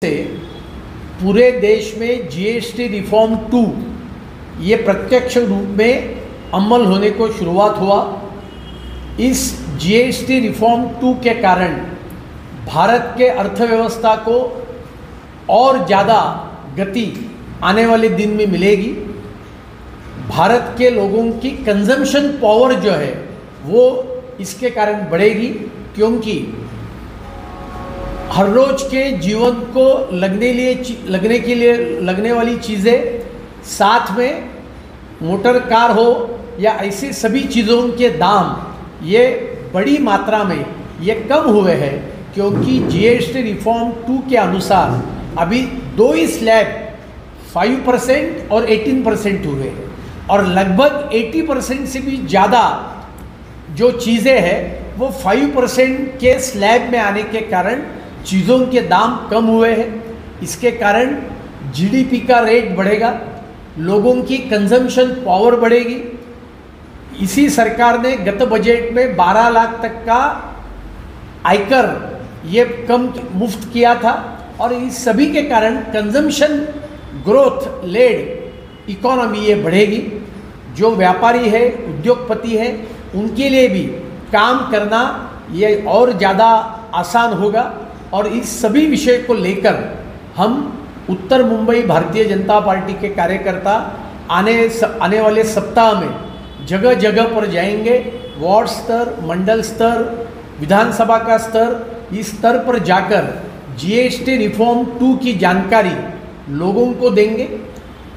से पूरे देश में जीएसटी रिफॉर्म 2 ये प्रत्यक्ष रूप में अमल होने को शुरुआत हुआ। इस जीएसटी रिफॉर्म 2 के कारण भारत के अर्थव्यवस्था को और ज़्यादा गति आने वाले दिन में मिलेगी। भारत के लोगों की कंजम्पशन पावर जो है वो इसके कारण बढ़ेगी, क्योंकि हर रोज के जीवन को लगने वाली चीज़ें, साथ में मोटर कार हो या ऐसी सभी चीज़ों के दाम ये बड़ी मात्रा में ये कम हुए हैं, क्योंकि जीएसटी रिफॉर्म 2 के अनुसार अभी दो ही स्लैब 5% और 18% हुए हैं, और लगभग 80% से भी ज़्यादा जो चीज़ें हैं वो 5% के स्लैब में आने के कारण चीज़ों के दाम कम हुए हैं। इसके कारण जीडीपी का रेट बढ़ेगा, लोगों की कंजम्पशन पावर बढ़ेगी। इसी सरकार ने गत बजट में 12 लाख तक का आयकर ये कम मुफ्त किया था, और इस सभी के कारण कंजम्पशन ग्रोथ लेड इकोनॉमी ये बढ़ेगी। जो व्यापारी है, उद्योगपति है, उनके लिए भी काम करना ये और ज़्यादा आसान होगा। और इस सभी विषय को लेकर हम उत्तर मुंबई भारतीय जनता पार्टी के कार्यकर्ता आने वाले सप्ताह में जगह जगह पर जाएंगे। वार्ड स्तर, मंडल स्तर, विधानसभा का स्तर, इस स्तर पर जाकर जीएसटी रिफॉर्म 2 की जानकारी लोगों को देंगे।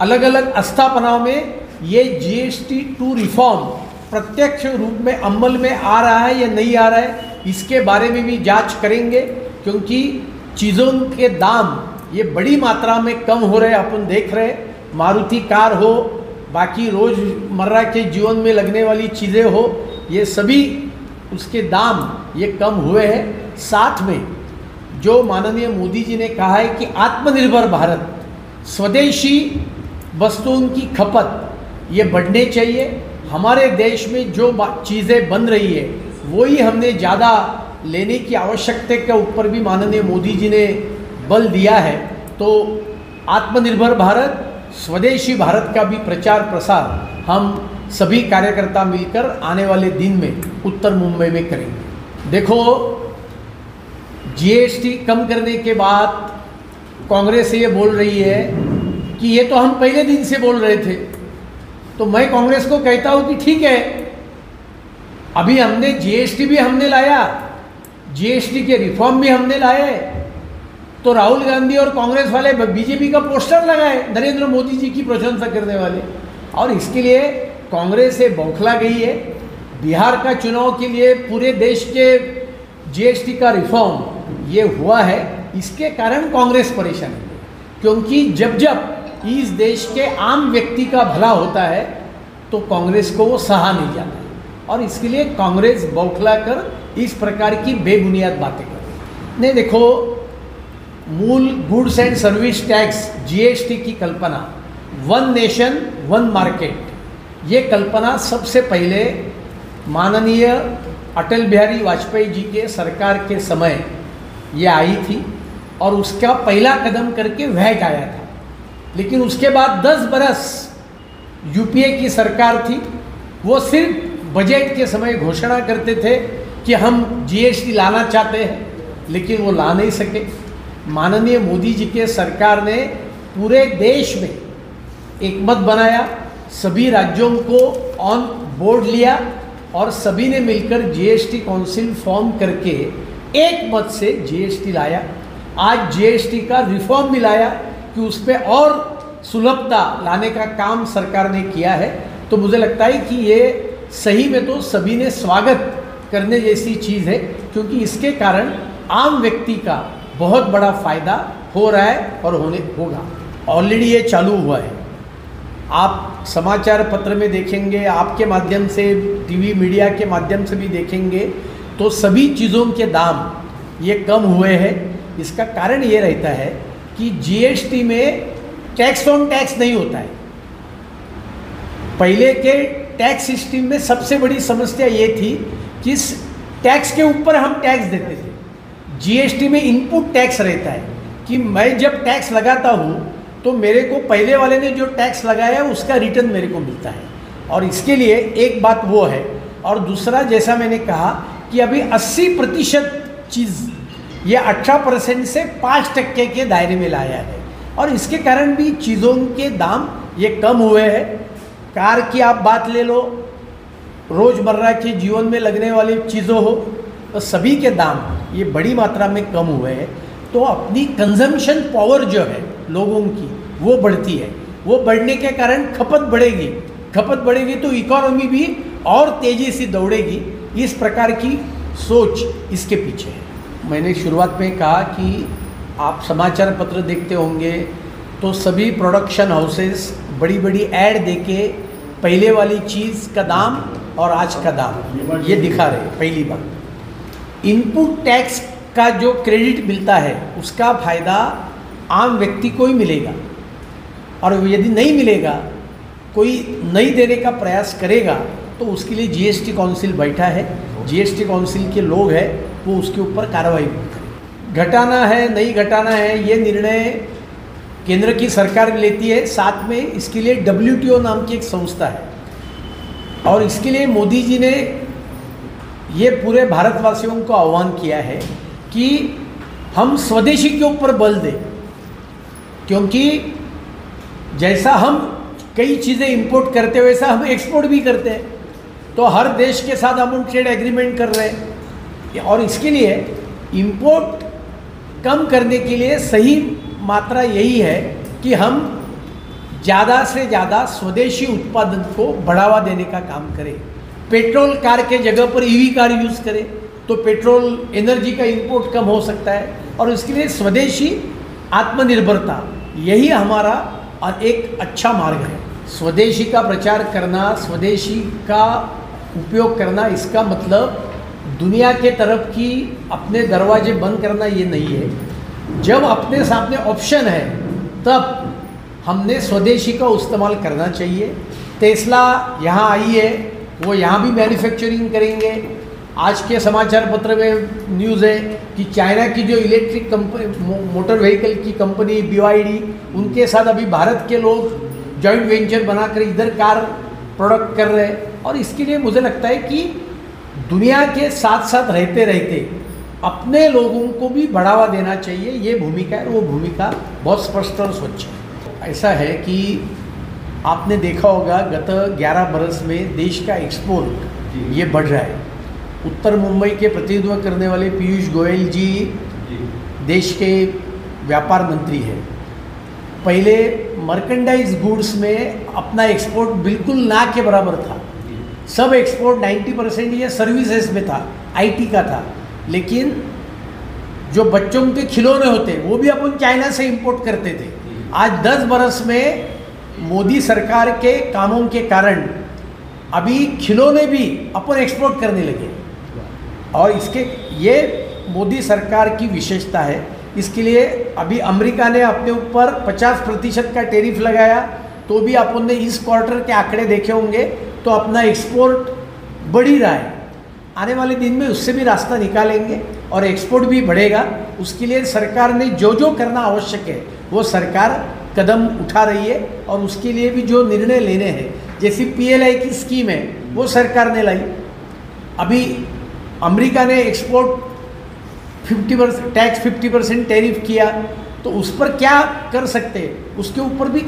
अलग अलग आस्थापनाओं में ये जीएसटी 2 रिफॉर्म प्रत्यक्ष रूप में अमल में आ रहा है या नहीं आ रहा है, इसके बारे में भी जांच करेंगे, क्योंकि चीज़ों के दाम ये बड़ी मात्रा में कम हो रहे हैं। अपन देख रहे हैं, मारुति कार हो, बाकी रोज़मर्रा के जीवन में लगने वाली चीज़ें हो, ये सभी उसके दाम ये कम हुए हैं। साथ में जो माननीय मोदी जी ने कहा है कि आत्मनिर्भर भारत, स्वदेशी वस्तुओं की खपत ये बढ़ने चाहिए। हमारे देश में जो चीज़ें बन रही है वही हमने ज़्यादा लेने की आवश्यकता के ऊपर भी माननीय मोदी जी ने बल दिया है। तो आत्मनिर्भर भारत, स्वदेशी भारत का भी प्रचार प्रसार हम सभी कार्यकर्ता मिलकर आने वाले दिन में उत्तर मुंबई में करेंगे। देखो, जीएसटी कम करने के बाद कांग्रेस ये बोल रही है कि ये तो हम पहले दिन से बोल रहे थे। तो मैं कांग्रेस को कहता हूँ कि ठीक है, अभी हमने जीएसटी भी हमने लाया, जीएसटी के रिफॉर्म भी हमने लाए, तो राहुल गांधी और कांग्रेस वाले बीजेपी का पोस्टर लगाए नरेंद्र मोदी जी की प्रशंसा करने वाले, और इसके लिए कांग्रेस से बौखला गई है। बिहार का चुनाव के लिए पूरे देश के जीएसटी का रिफॉर्म ये हुआ है, इसके कारण कांग्रेस परेशान है, क्योंकि जब जब इस देश के आम व्यक्ति का भला होता है तो कांग्रेस को वो सहा नहीं जाता है, और इसके लिए कांग्रेस बौखला कर इस प्रकार की बेबुनियाद बातें कर रही है। नहीं, देखो, मूल goods and service tax GST की कल्पना, वन नेशन वन मार्केट, ये कल्पना सबसे पहले माननीय अटल बिहारी वाजपेयी जी के सरकार के समय ये आई थी, और उसका पहला कदम करके वैट आया था। लेकिन उसके बाद 10 बरस यूपीए की सरकार थी, वो सिर्फ बजट के समय घोषणा करते थे कि हम जीएसटी लाना चाहते हैं, लेकिन वो ला नहीं सके। माननीय मोदी जी के सरकार ने पूरे देश में एक मत बनाया, सभी राज्यों को ऑन बोर्ड लिया, और सभी ने मिलकर जीएसटी काउंसिल फॉर्म करके एक मत से जीएसटी लाया। आज जीएसटी का रिफॉर्म भी लाया कि उस पर और सुलभता लाने का काम सरकार ने किया है। तो मुझे लगता है कि ये सही में तो सभी ने स्वागत करने जैसी चीज़ है, क्योंकि इसके कारण आम व्यक्ति का बहुत बड़ा फ़ायदा हो रहा है और होने होगा। ऑलरेडी ये चालू हुआ है। आप समाचार पत्र में देखेंगे, आपके माध्यम से, टीवी मीडिया के माध्यम से भी देखेंगे, तो सभी चीज़ों के दाम ये कम हुए हैं। इसका कारण ये रहता है कि जीएसटी में टैक्स ऑन टैक्स नहीं होता है। पहले के टैक्स सिस्टम में सबसे बड़ी समस्या ये थी कि टैक्स के ऊपर हम टैक्स देते थे। जीएसटी में इनपुट टैक्स रहता है कि मैं जब टैक्स लगाता हूँ तो मेरे को पहले वाले ने जो टैक्स लगाया है उसका रिटर्न मेरे को मिलता है, और इसके लिए एक बात वो है। और दूसरा, जैसा मैंने कहा कि अभी 80% चीज़ ये 18% से 5% के दायरे में लाया है, और इसके कारण भी चीज़ों के दाम ये कम हुए हैं। कार की आप बात ले लो, रोज़मर्रा के जीवन में लगने वाली चीज़ों हो, तो सभी के दाम ये बड़ी मात्रा में कम हुए हैं। तो अपनी कंजम्पशन पावर जो है लोगों की वो बढ़ती है, वो बढ़ने के कारण खपत बढ़ेगी, खपत बढ़ेगी तो इकोनॉमी भी और तेज़ी से दौड़ेगी। इस प्रकार की सोच इसके पीछे है। मैंने शुरुआत में कहा कि आप समाचार पत्र देखते होंगे तो सभी प्रोडक्शन हाउसेस बड़ी बड़ी ऐड देके पहले वाली चीज़ का दाम और आज का दाम ये दिखा रहे हैं। पहली बात, इनपुट टैक्स का जो क्रेडिट मिलता है उसका फ़ायदा आम व्यक्ति को ही मिलेगा, और यदि नहीं मिलेगा, कोई नहीं देने का प्रयास करेगा तो उसके लिए जीएसटी काउंसिल बैठा है, जीएसटी काउंसिल के लोग हैं, वो उसके ऊपर कार्रवाई करें। घटाना है नहीं घटाना है ये निर्णय केंद्र की सरकार लेती है, साथ में इसके लिए WTO नाम की एक संस्था है, और इसके लिए मोदी जी ने ये पूरे भारतवासियों को आह्वान किया है कि हम स्वदेशी के ऊपर बल दें, क्योंकि जैसा हम कई चीज़ें इंपोर्ट करते हैं वैसा हम एक्सपोर्ट भी करते हैं, तो हर देश के साथ हम ट्रेड एग्रीमेंट कर रहे हैं, और इसके लिए इंपोर्ट कम करने के लिए सही मात्रा यही है कि हम ज़्यादा से ज़्यादा स्वदेशी उत्पादन को बढ़ावा देने का काम करें। पेट्रोल कार के जगह पर ईवी कार यूज़ करें तो पेट्रोल एनर्जी का इंपोर्ट कम हो सकता है, और इसके लिए स्वदेशी आत्मनिर्भरता यही हमारा एक अच्छा मार्ग है। स्वदेशी का प्रचार करना, स्वदेशी का उपयोग करना, इसका मतलब दुनिया के तरफ की अपने दरवाजे बंद करना ये नहीं है। जब अपने सामने ऑप्शन है तब हमने स्वदेशी का इस्तेमाल करना चाहिए। टेस्ला यहाँ आई है, वो यहाँ भी मैन्युफैक्चरिंग करेंगे। आज के समाचार पत्र में न्यूज़ है कि चाइना की जो इलेक्ट्रिक कंपनी मोटर व्हीकल की कंपनी BYD, उनके साथ अभी भारत के लोग जॉइंट वेंचर बनाकर इधर कार प्रोडक्ट कर रहे हैं। और इसके लिए मुझे लगता है कि दुनिया के साथ साथ रहते रहते अपने लोगों को भी बढ़ावा देना चाहिए, ये भूमिका है, वो भूमिका बहुत स्पष्ट और स्वच्छ है। ऐसा है कि आपने देखा होगा गत 11 बरस में देश का एक्सपोर्ट ये बढ़ रहा है। उत्तर मुंबई के प्रतिनिधित्व करने वाले पीयूष गोयल जी देश के व्यापार मंत्री हैं। पहले मर्केंडाइज गुड्स में अपना एक्सपोर्ट बिल्कुल ना के बराबर था, सब एक्सपोर्ट 90% ये सर्विसेज में था, IT का था। लेकिन जो बच्चों के खिलौने होते वो भी अपन चाइना से इंपोर्ट करते थे। आज 10 बरस में मोदी सरकार के कामों के कारण अभी खिलौने भी अपन एक्सपोर्ट करने लगे, और इसके ये मोदी सरकार की विशेषता है। इसके लिए अभी अमेरिका ने अपने ऊपर 50% का टैरिफ लगाया, तो भी अपन ने इस क्वार्टर के आंकड़े देखे होंगे तो अपना एक्सपोर्ट बढ़ ही रहा है। आने वाले दिन में उससे भी रास्ता निकालेंगे और एक्सपोर्ट भी बढ़ेगा। उसके लिए सरकार ने जो जो करना आवश्यक है वो सरकार कदम उठा रही है, और उसके लिए भी जो निर्णय लेने हैं, जैसी PLI की स्कीम है वो सरकार ने लाई। अभी अमेरिका ने एक्सपोर्ट 50% टैक्स 50% टैरिफ किया, तो उस पर क्या कर सकते हैं उसके ऊपर भी